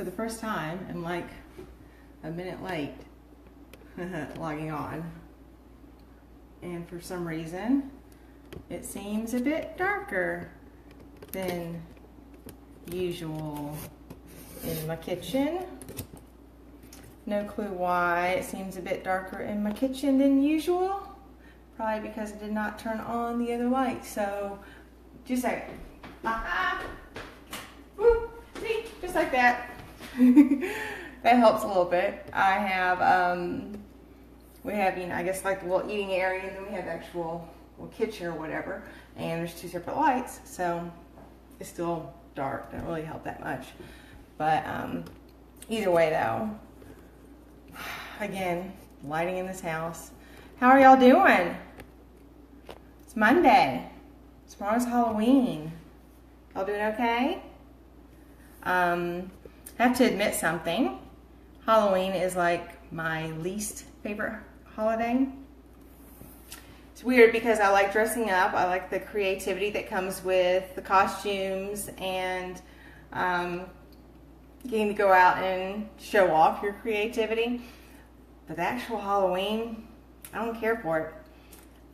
for the first time, am like a minute late logging on. And for some reason, it seems a bit darker than usual in my kitchen. No clue why it seems a bit darker in my kitchen than usual. Probably because I did not turn on the other light. So, just a second. Woo, see, just like that. That helps a little bit. I have, we have, you know, I guess like a little eating area, and then we have the actual little kitchen or whatever. And there's two separate lights, so it's still dark. Doesn't really help that much. But either way, though, again, lighting in this house. How are y'all doing? It's Monday. Tomorrow's Halloween. Y'all doing okay? I have to admit something. Halloween is like my least favorite holiday. It's weird because I like dressing up. I like the creativity that comes with the costumes and getting to go out and show off your creativity. But the actual Halloween, I don't care for it.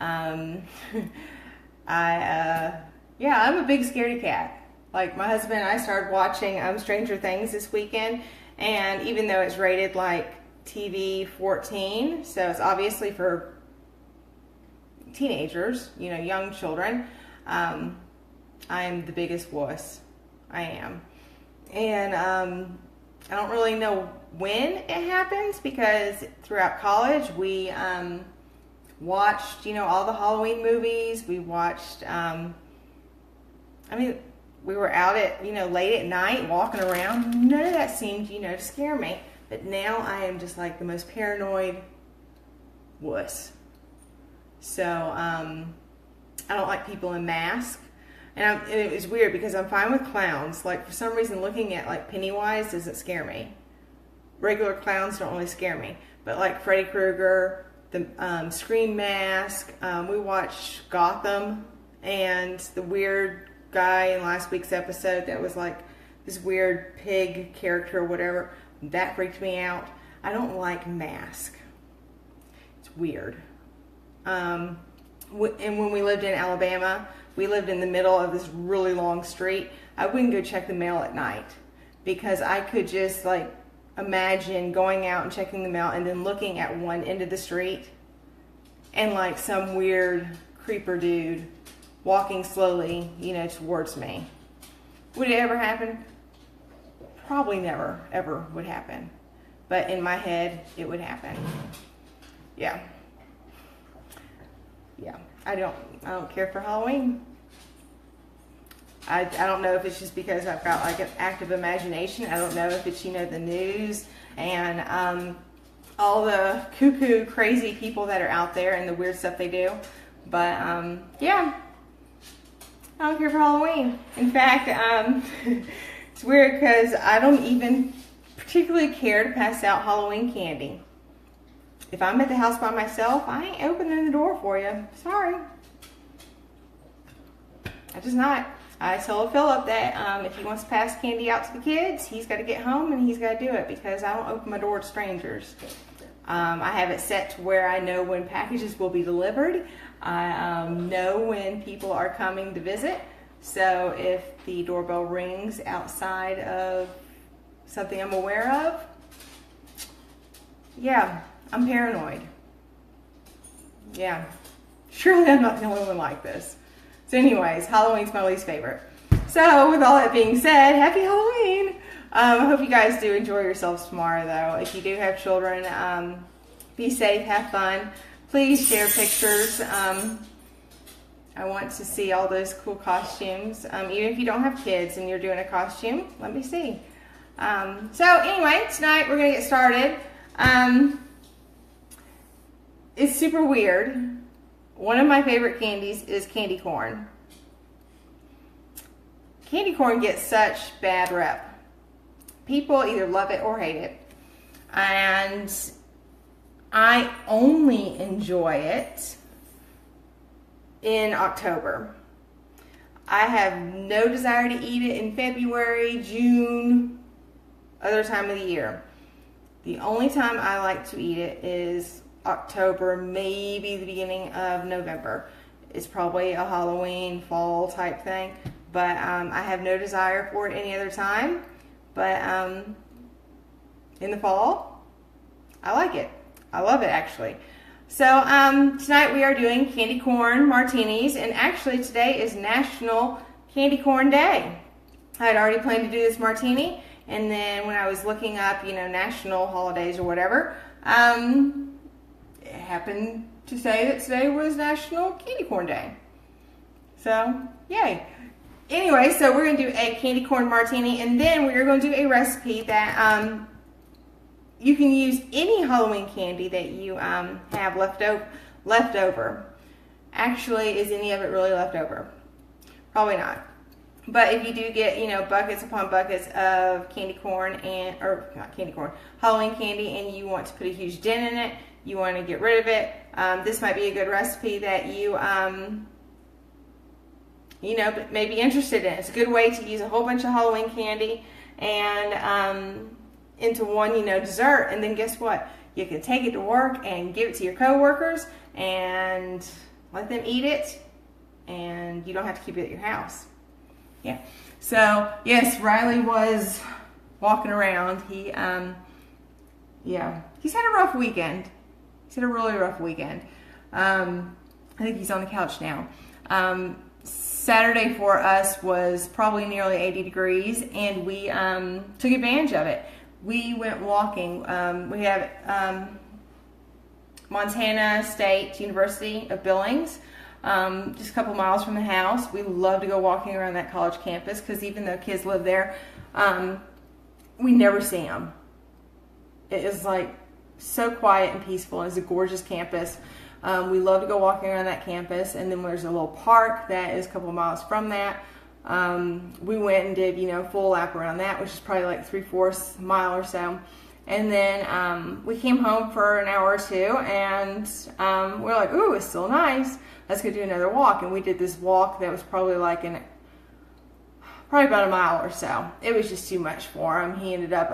I'm a big scaredy cat. Like, my husband and I started watching Stranger Things this weekend, and even though it's rated like TV 14, so it's obviously for teenagers, you know, young children, I'm the biggest wuss. I am. And I don't really know when it happens, because throughout college we watched, you know, all the Halloween movies. We watched, we were out at, you know, late at night walking around. None of that seemed, you know, to scare me. But now I am just like the most paranoid wuss. So I don't like people in masks. And it was weird because I'm fine with clowns. Like, for some reason, looking at like Pennywise doesn't scare me. Regular clowns don't really scare me. But like Freddy Krueger, the Scream mask, we watched Gotham, and the weird guy in last week's episode that was like this weird pig character or whatever, that freaked me out. I don't like mask. It's weird. And when we lived in Alabama, we lived in the middle of this really long street. I wouldn't go check the mail at night because I could just like imagine going out and checking the mail and then looking at one end of the street and like some weird creeper dude walking slowly, you know, towards me. Would it ever happen? Probably never, ever would happen. But in my head, it would happen. Yeah. Yeah. I don't care for Halloween. I don't know if it's just because I've got like an active imagination. I don't know if it's, you know, the news and all the cuckoo crazy people that are out there and the weird stuff they do. But yeah, I don't care for Halloween. In fact, it's weird because I don't even particularly care to pass out Halloween candy. If I'm at the house by myself, I ain't opening the door for you. Sorry. I just not. I told Philip that if he wants to pass candy out to the kids, he's got to get home and he's got to do it because I don't open my door to strangers. I have it set to where I know when packages will be delivered. I know when people are coming to visit. So if the doorbell rings outside of something I'm aware of, yeah, I'm paranoid. Yeah, surely I'm not the only one like this. So anyways, Halloween's my least favorite. So with all that being said, happy Halloween. I hope you guys do enjoy yourselves tomorrow though. If you do have children, be safe, have fun. Please share pictures. I want to see all those cool costumes. Even if you don't have kids and you're doing a costume, let me see. So anyway, tonight we're gonna get started. It's super weird. One of my favorite candies is candy corn. Candy corn gets such bad rep. People either love it or hate it. And I only enjoy it in October. I have no desire to eat it in February, June, other time of the year. The only time I like to eat it is October, maybe the beginning of November. It's probably a Halloween, fall type thing, but I have no desire for it any other time. But in the fall, I like it. I love it, actually. So tonight we are doing candy corn martinis, and actually today is National Candy Corn Day. I had already planned to do this martini, and then when I was looking up, you know, national holidays or whatever, it happened to say that today was National Candy Corn Day. So, yay. Anyway, so we're going to do a candy corn martini, and then we're going to do a recipe that you can use any Halloween candy that you have left over. Actually, is any of it really left over? Probably not. But if you do get, you know, buckets upon buckets of candy corn or not candy corn, Halloween candy, and you want to put a huge dent in it, you want to get rid of it, this might be a good recipe that you, you know, may be interested in. It's a good way to use a whole bunch of Halloween candy and into one, you know, dessert. And then guess what? You can take it to work and give it to your coworkers and let them eat it, and you don't have to keep it at your house. Yeah. So yes, Riley was walking around. He, yeah, he's had a rough weekend. He's had a really rough weekend. I think he's on the couch now. Saturday for us was probably nearly 80 degrees, and we took advantage of it. We went walking. We have Montana State University of Billings, just a couple miles from the house. We love to go walking around that college campus because even though kids live there, we never see them. It is like so quiet and peaceful. It's a gorgeous campus. We love to go walking around that campus, and then there's a little park that is a couple miles from that. We went and did, you know, full lap around that, which is probably like 3/4 mile or so. And then we came home for an hour or two, and we're like, ooh, it's still nice. Let's go do another walk. And we did this walk that was probably like probably about a mile or so. It was just too much for him. He ended up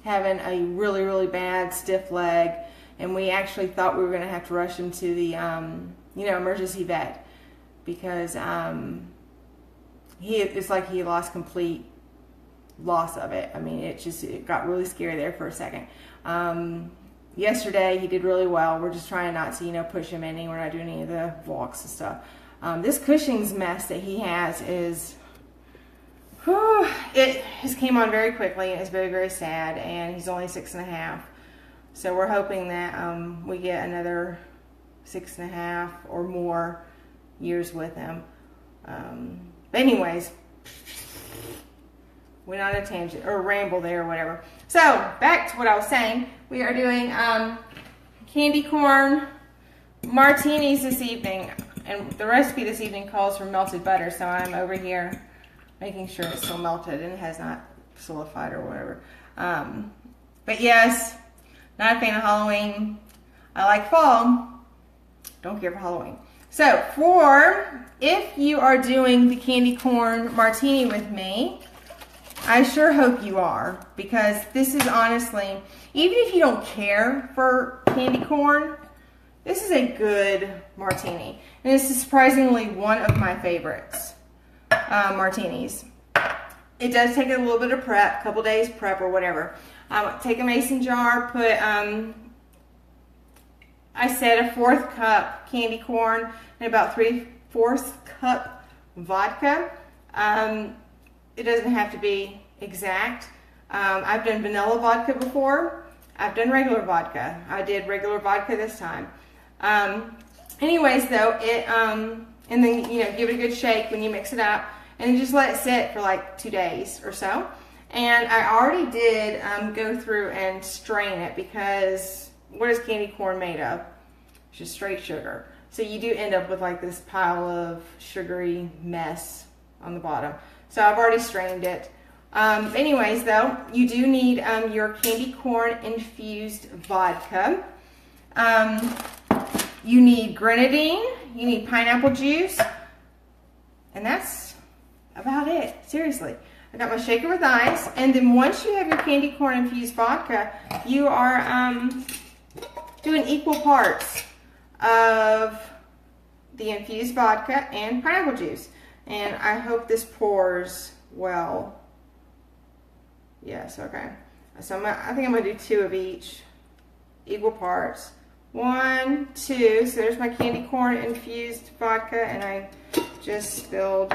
having a really, really bad stiff leg, and we actually thought we were going to have to rush him to the, you know, emergency vet because it's like he lost complete loss of it. I mean, it got really scary there for a second. Yesterday he did really well. We're just trying not to, you know, push him any. We're not doing any of the walks and stuff. This Cushing's mess that he has is, whew, it just came on very quickly, and it's very, very sad, and he's only 6.5. So we're hoping that we get another 6.5 or more years with him. But anyways, went on a tangent or ramble there or whatever. So back to what I was saying. We are doing candy corn martinis this evening, and the recipe this evening calls for melted butter. So I'm over here making sure it's still melted and it has not solidified or whatever. But yes, not a fan of Halloween. I like fall. Don't care for Halloween. So if you are doing the candy corn martini with me, I sure hope you are, because this is honestly, even if you don't care for candy corn, this is a good martini. And this is surprisingly one of my favorites martinis. It does take a little bit of prep, a couple days prep or whatever. Take a mason jar, put, I said a 1/4 cup candy corn and about 3/4 cup vodka. It doesn't have to be exact. I've done vanilla vodka before. I've done regular vodka. I did regular vodka this time. Anyways, though, and then, you know, give it a good shake when you mix it up, and just let it sit for like 2 days or so. And I already did go through and strain it, because what is candy corn made of? It's just straight sugar. So you do end up with like this pile of sugary mess on the bottom. So I've already strained it. Anyways, though, you do need your candy corn infused vodka. You need grenadine, you need pineapple juice, and that's about it, seriously. I got my shaker with ice, and then once you have your candy corn infused vodka, you are doing equal parts of the infused vodka and pineapple juice. And I hope this pours well. Yes, okay. So I think I'm gonna do 2 of each, equal parts. 1, 2. So there's my candy corn infused vodka, and I just spilled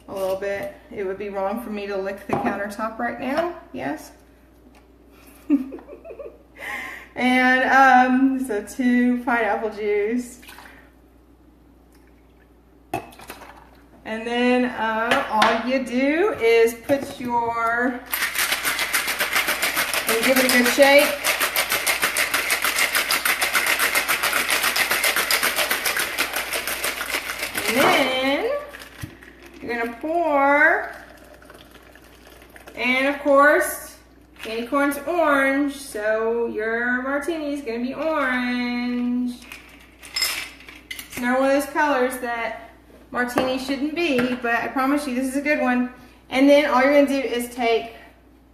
a little bit. It would be wrong for me to lick the countertop right now. Yes. And so 2 pineapple juice. And then all you do is put your, and give it a good shake. And then you're gonna pour, and of course, candy corn's orange, so your martini is gonna be orange. It's another one of those colors that martini shouldn't be, but I promise you this is a good one. And then all you're gonna do is take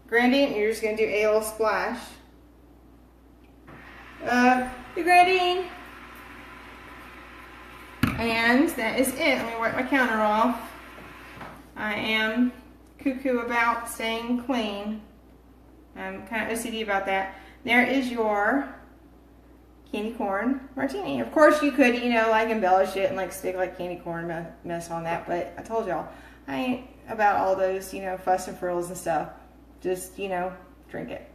Grandy, and you're just gonna do a little splash. The Grandy. And that is it. Let me wipe my counter off. I am cuckoo about staying clean. I'm kind of OCD about that. There is your candy corn martini. Of course you could, you know, like embellish it and like stick like candy corn mess on that, but I told y'all, I ain't about all those, you know, fuss and frills and stuff. Just, you know, drink it.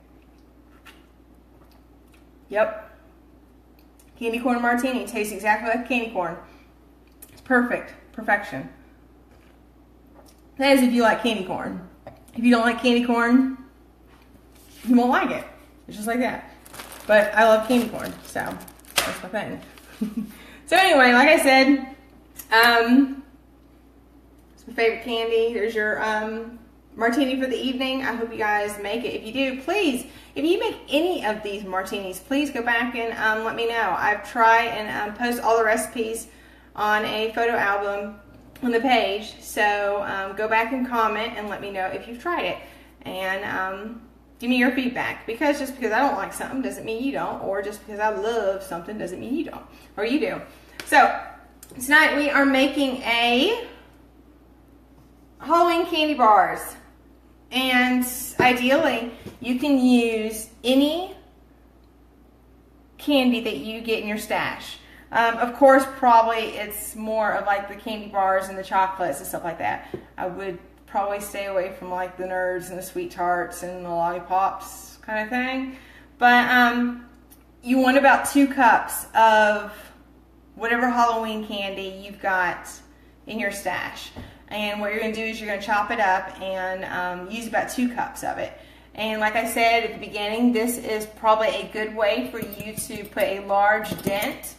Yep. Candy corn martini tastes exactly like candy corn. It's perfect. Perfection. That is if you like candy corn. If you don't like candy corn, you won't like it. It's just like that. But I love candy corn, so that's my thing. So anyway, like I said, it's my favorite candy. There's your martini for the evening. I hope you guys make it. If you do, please, if you make any of these martinis, please go back and let me know. I've tried and post all the recipes on a photo album on the page. So go back and comment and let me know if you've tried it. And give me your feedback, because just because I don't like something doesn't mean you don't, or just because I love something doesn't mean you don't, or you do. So tonight we are making a Halloween candy bars, and ideally you can use any candy that you get in your stash. Of course, probably it's more of like the candy bars and the chocolates and stuff like that. I would probably stay away from like the Nerds and the Sweet Tarts and the lollipops kind of thing. But you want about 2 cups of whatever Halloween candy you've got in your stash. And what you're going to do is you're going to chop it up and use about 2 cups of it. And like I said at the beginning, this is probably a good way for you to put a large dent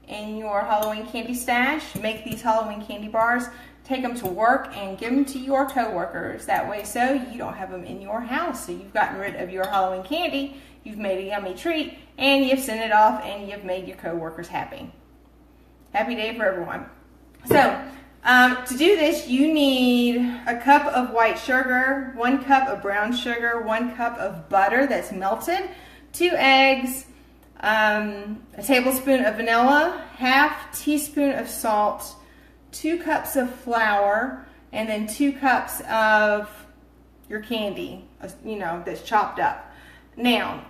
in your Halloween candy stash. Make these Halloween candy bars, take them to work, and give them to your co-workers. That way, so you don't have them in your house. So you've gotten rid of your Halloween candy, you've made a yummy treat, and you've sent it off, and you've made your co-workers happy. Happy day for everyone. So to do this, you need a cup of white sugar, 1 cup of brown sugar, 1 cup of butter that's melted, 2 eggs, a tablespoon of vanilla, ½ teaspoon of salt, 2 cups of flour, and then 2 cups of your candy, you know, that's chopped up. Now,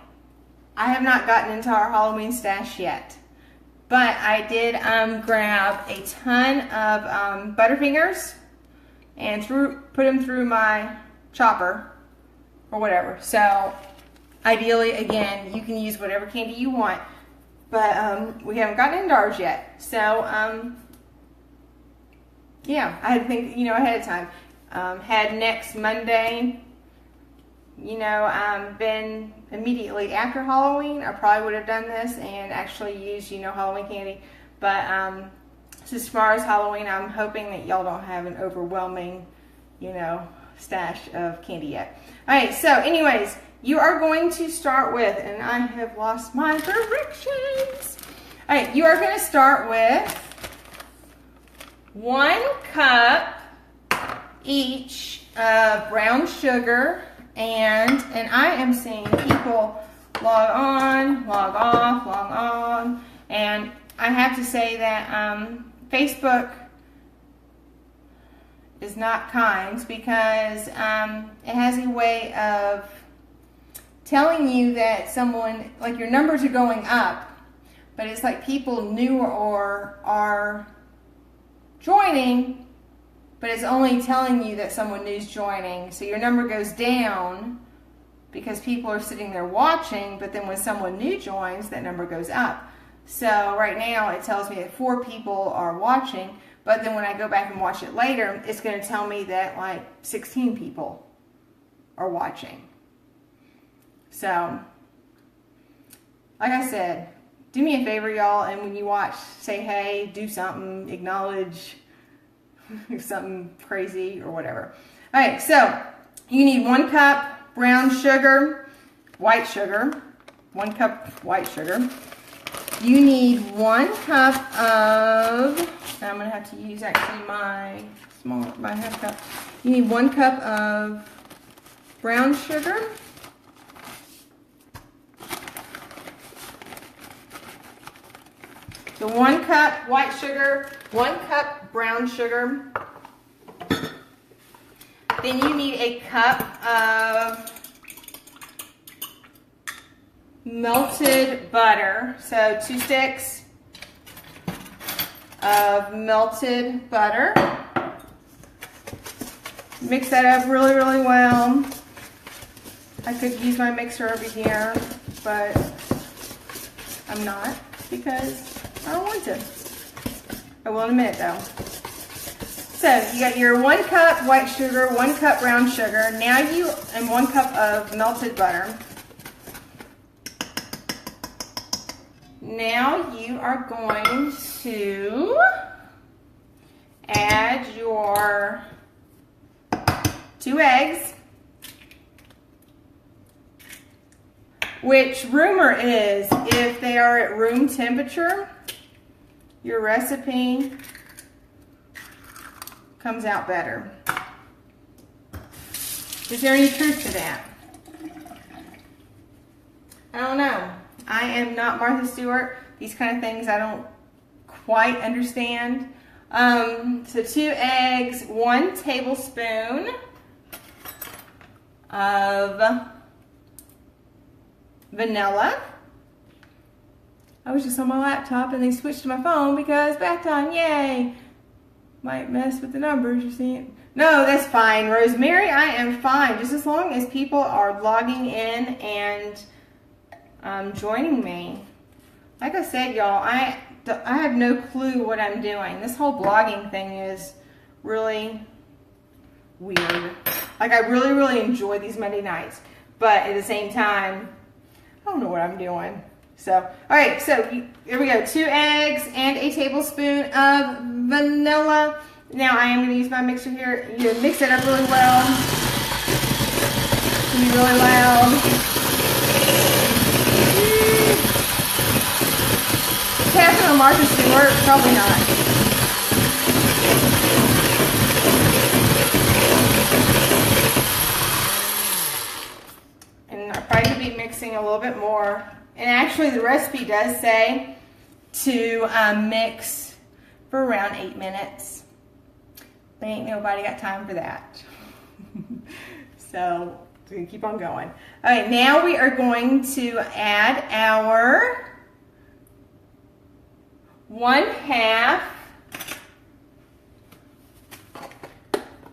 I have not gotten into our Halloween stash yet, but I did grab a ton of Butterfingers and put them through my chopper or whatever. So ideally, again, you can use whatever candy you want, but we haven't gotten into ours yet. So yeah, I had to think, you know, ahead of time. Had next Monday, you know, been immediately after Halloween, I probably would have done this and actually used, you know, Halloween candy. But so as far as Halloween, I'm hoping that y'all don't have an overwhelming, you know, stash of candy yet. All right, so anyways, you are going to start with, and I have lost my directions. All right, you are going to start with 1 cup each of brown sugar, and I am seeing people log on, log off, log on, and I have to say that Facebook is not kind, because it has a way of telling you that someone, like your numbers are going up, but it's like people new or are joining, but it's only telling you that someone new's joining. So your number goes down because people are sitting there watching, but then when someone new joins, that number goes up. So right now it tells me that 4 people are watching, but then when I go back and watch it later, it's going to tell me that like 16 people are watching. So, like I said, do me a favor, y'all, and when you watch, say hey, do something, acknowledge something crazy or whatever. All right, so you need 1 cup brown sugar, white sugar, 1 cup white sugar. You need 1 cup of, I'm going to have to use actually my half cup. You need 1 cup of brown sugar. So 1 cup white sugar, 1 cup brown sugar. Then you need a cup of melted butter. So 2 sticks of melted butter. Mix that up really, really well. I could use my mixer over here, but I'm not because I don't want to. I will in a minute though. So you got your 1 cup white sugar, 1 cup brown sugar. Now and 1 cup of melted butter. Now you are going to add your 2 eggs, which rumor is if they are at room temperature, your recipe comes out better. Is there any truth to that? I don't know. I am not Martha Stewart. These kind of things I don't quite understand. So 2 eggs, 1 tablespoon of vanilla. I was just on my laptop and they switched to my phone because bath time, yay. Might mess with the numbers, you see. No, that's fine, Rosemary. I am fine, just as long as people are logging in and joining me. Like I said, y'all, I have no clue what I'm doing. This whole blogging thing is really weird. Like, I really, really enjoy these Monday nights, but at the same time, I don't know what I'm doing. So, all right, so here we go. 2 eggs and a tablespoon of vanilla. Now I am going to use my mixer here. You mix it up really well. It's going to be really loud. Is it happening on Martha Stewart? Probably not. And I probably could be mixing a little bit more. And actually the recipe does say to mix for around 8 minutes. But ain't nobody got time for that. So we're going to keep on going. All right, now we are going to add our 1/2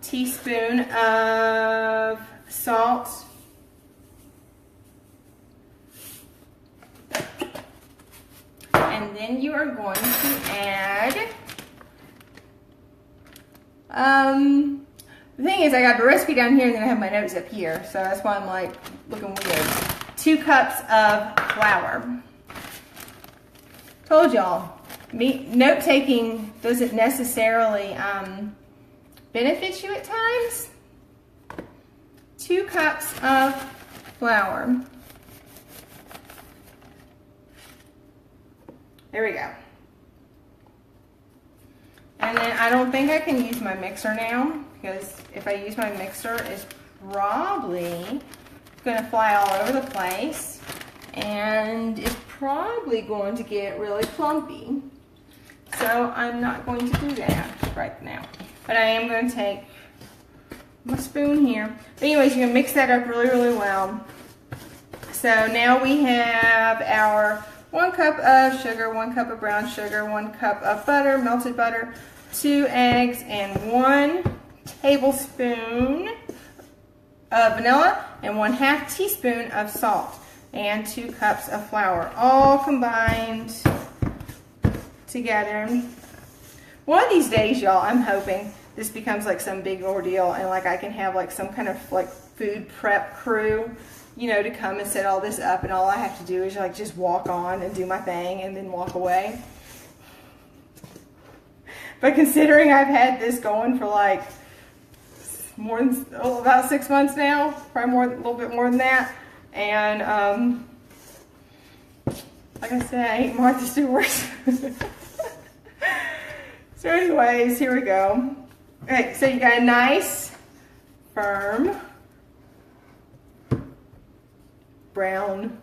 teaspoon of salt. And then you are going to add, the thing is I got the recipe down here and then I have my notes up here, so that's why I'm like looking weird. 2 cups of flour. Told y'all, note taking doesn't necessarily benefit you at times. 2 cups of flour. There we go. And then I don't think I can use my mixer now, because if I use my mixer, it's probably going to fly all over the place. And it's probably going to get really clumpy. So I'm not going to do that right now. But I am going to take my spoon here. But anyways, you're going to mix that up really, really well. So now we have our 1 cup of sugar, 1 cup of brown sugar, 1 cup of butter, melted butter, 2 eggs, and 1 tablespoon of vanilla, and 1/2 teaspoon of salt, and 2 cups of flour, all combined together. One of these days, y'all, I'm hoping this becomes like some big ordeal, and like I can have like some kind of like food prep crew, you know, to come and set all this up, and all I have to do is like just walk on and do my thing and then walk away. But considering I've had this going for like more than about 6 months now, probably a little bit more than that, and like I said, I ain't Martha Stewart. So anyways, here we go. Okay, so you got a nice, firm, brown,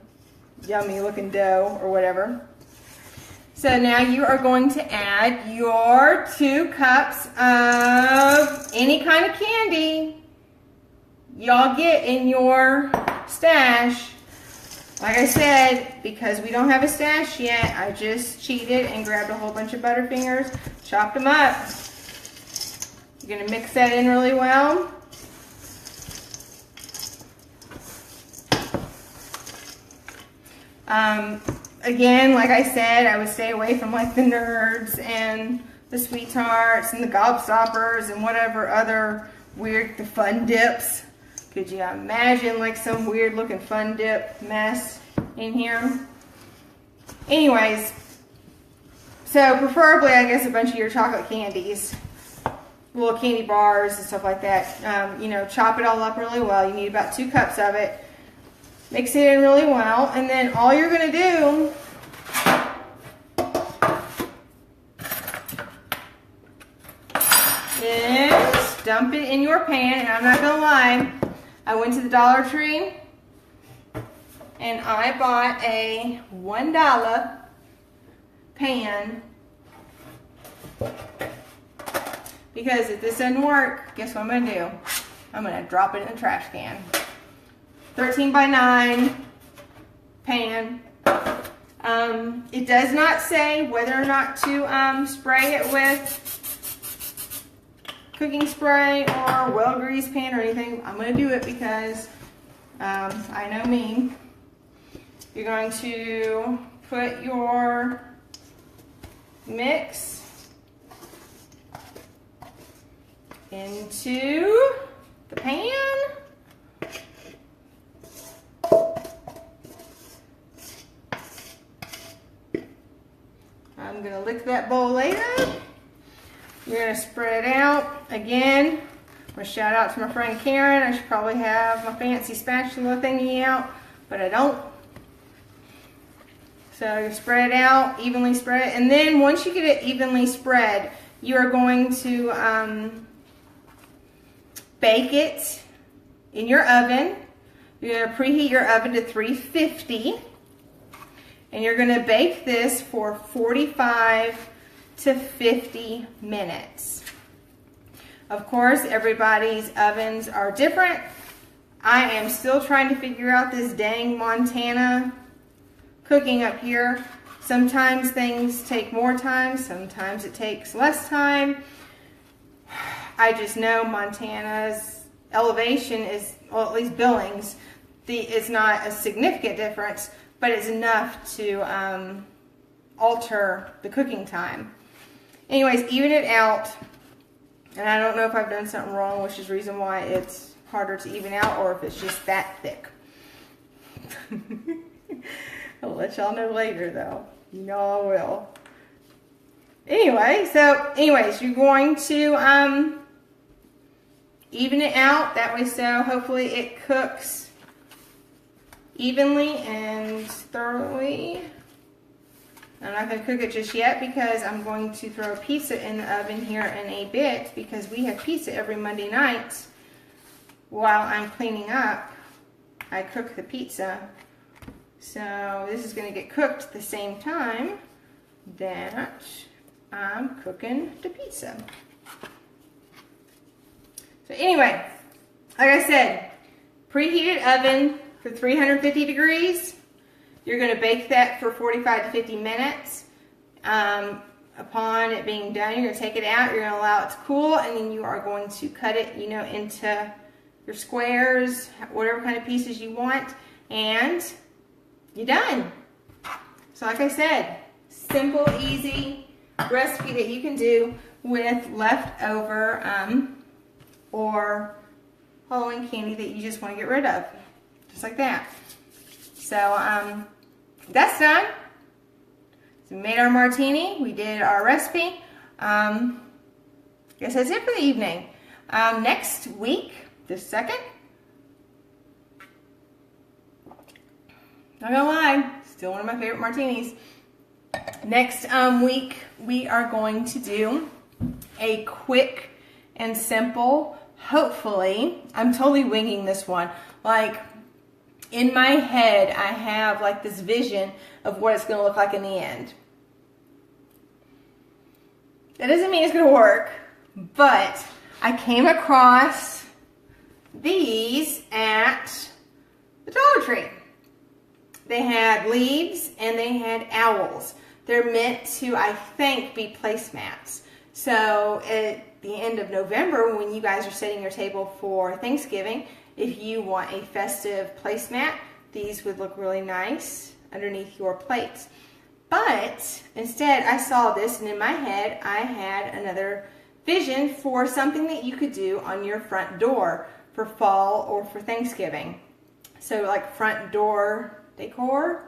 yummy looking dough or whatever. So now you are going to add your 2 cups of any kind of candy y'all get in your stash. Like I said, because we don't have a stash yet, I just cheated and grabbed a whole bunch of Butterfingers, chopped them up. You're going to mix that in really well. Again, like I said, I would stay away from like the Nerds and the Sweet Tarts and the Gobstoppers and whatever other weird, the Fun Dips. Could you imagine like some weird looking Fun Dip mess in here? Anyways, so preferably I guess a bunch of your chocolate candies, little candy bars and stuff like that. You know, chop it all up really well. You need about 2 cups of it. Mix it in really well, and then all you're going to do is dump it in your pan. And I'm not going to lie, I went to the Dollar Tree and I bought a $1 pan, because if this doesn't work, guess what I'm going to do? I'm going to drop it in the trash can. 13 by 9 pan. It does not say whether or not to spray it with cooking spray or well-greased pan or anything. I'm going to do it because I know me. You're going to put your mix into the pan. I'm going to lick that bowl later. You're going to spread it out. Again, I'm going to shout out to my friend Karen. I should probably have my fancy spatula thingy out, but I don't. So you spread it out, evenly spread it. And then once you get it evenly spread, you are going to bake it in your oven. You're going to preheat your oven to 350. And you're going to bake this for 45 to 50 minutes. Of course, everybody's ovens are different. I am still trying to figure out this dang Montana cooking up here. Sometimes things take more time, sometimes it takes less time. I just know Montana's elevation is, well, at least Billings, it's not a significant difference, but it's enough to alter the cooking time. Anyways, even it out, and I don't know if I've done something wrong, which is the reason why it's harder to even out, or if it's just that thick. I'll let y'all know later though. You know I will. Anyway, anyways, you're going to even it out, that way so hopefully it cooks evenly and thoroughly. I'm not going to cook it just yet because I'm going to throw pizza in the oven here in a bit, because we have pizza every Monday night. While I'm cleaning up, I cook the pizza. So this is going to get cooked at the same time that I'm cooking the pizza. So anyway, like I said, preheated oven for 350 degrees. You're going to bake that for 45 to 50 minutes. Upon it being done, you're going to take it out, you're going to allow it to cool, and then you are going to cut it, you know, into your squares, whatever kind of pieces you want, and you're done. So like I said, simple, easy recipe that you can do with leftover or Halloween candy that you just want to get rid of. Just like that. So that's done. So we made our martini. We did our recipe. Guess that's it for the evening. Next week, the 2nd. Not gonna lie, still one of my favorite martinis. Next week, we are going to do a quick and simple, hopefully, I'm totally winging this one. Like, in my head, I have like this vision of what it's going to look like in the end. That doesn't mean it's going to work, but I came across these at the Dollar Tree. They had leaves and they had owls. They're meant to, I think, be placemats. So at the end of November, when you guys are setting your table for Thanksgiving, if you want a festive placemat, these would look really nice underneath your plates. But instead, I saw this, and in my head, I had another vision for something that you could do on your front door for fall or for Thanksgiving. So like front door decor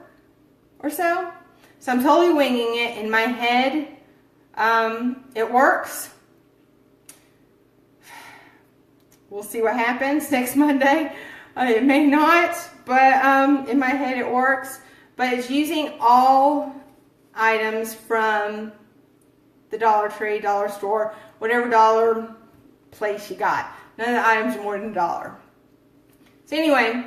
or so. So I'm totally winging it in my head. It works. We'll see what happens next Monday. It may not, but in my head it works. But it's using all items from the Dollar Tree, dollar store, whatever dollar place you got. None of the items are more than $1. So anyway,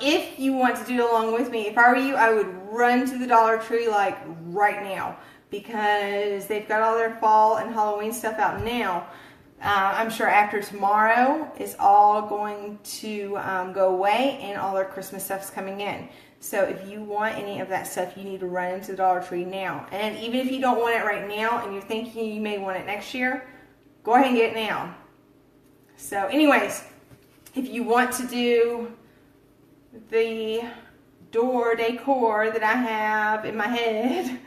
if you want to do it along with me, if I were you, I would run to the Dollar Tree like right now, because they've got all their fall and Halloween stuff out now. I'm sure after tomorrow it's all going to go away, and all their Christmas stuff's coming in. So if you want any of that stuff, you need to run into the Dollar Tree now. And even if you don't want it right now and you're thinking you may want it next year, go ahead and get it now. So anyways, if you want to do the door decor that I have in my head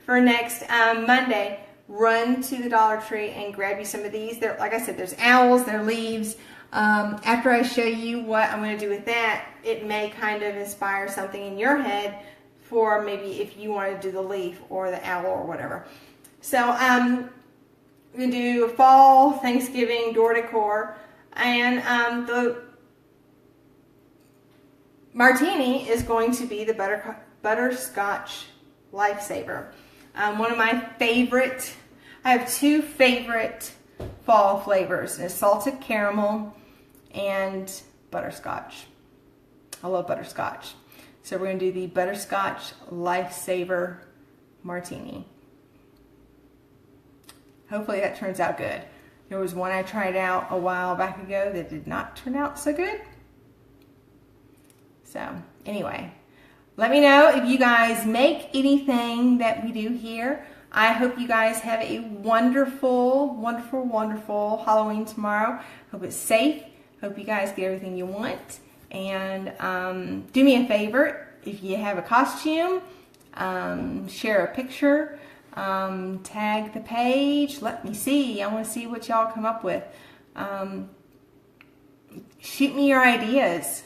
for next Monday, run to the Dollar Tree and grab you some of these. There, like I said, there's owls, there are leaves. After I show you what I'm going to do with that, it may kind of inspire something in your head for maybe if you want to do the leaf or the owl or whatever. So we're going to do fall, Thanksgiving, door decor, and the martini is going to be the butterscotch lifesaver. One of my favorite, I have two favorite fall flavors, and it's salted caramel and butterscotch. I love butterscotch. So we're going to do the butterscotch lifesaver martini. Hopefully that turns out good. There was one I tried out a while back ago that did not turn out so good. So anyway, let me know if you guys make anything that we do here. I hope you guys have a wonderful, wonderful, wonderful Halloween tomorrow. Hope it's safe. Hope you guys get everything you want. And do me a favor, if you have a costume, share a picture, tag the page. Let me see. I want to see what y'all come up with. Shoot me your ideas.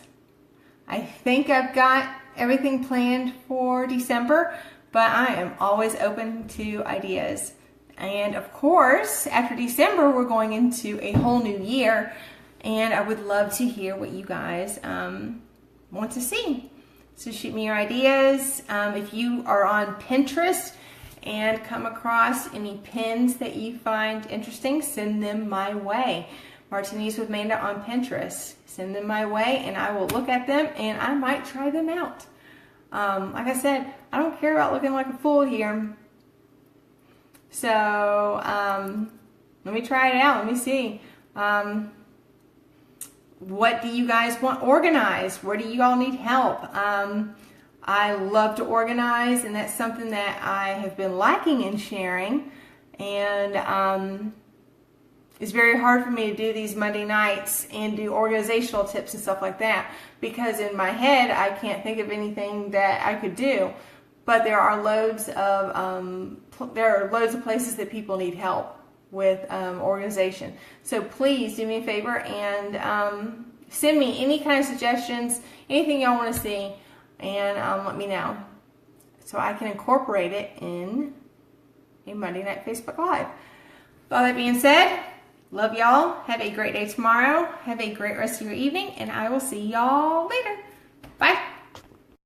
I think I've got everything planned for December, but I am always open to ideas. And of course, after December, we're going into a whole new year, and I would love to hear what you guys want to see. So shoot me your ideas. If you are on Pinterest and come across any pins that you find interesting, send them my way. Martinis with Manda on Pinterest. Send them my way and I will look at them and I might try them out. Like I said, I don't care about looking like a fool here. So let me try it out. Let me see. What do you guys want organized? Where do you all need help? I love to organize, and that's something that I have been lacking in sharing. And it's very hard for me to do these Monday nights and do organizational tips and stuff like that, because in my head I can't think of anything that I could do. But there are loads of places that people need help with organization. So please do me a favor and send me any kind of suggestions, anything y'all want to see, and let me know so I can incorporate it in a Monday Night Facebook Live. With all that being said, love y'all. Have a great day tomorrow. Have a great rest of your evening, and I will see y'all later.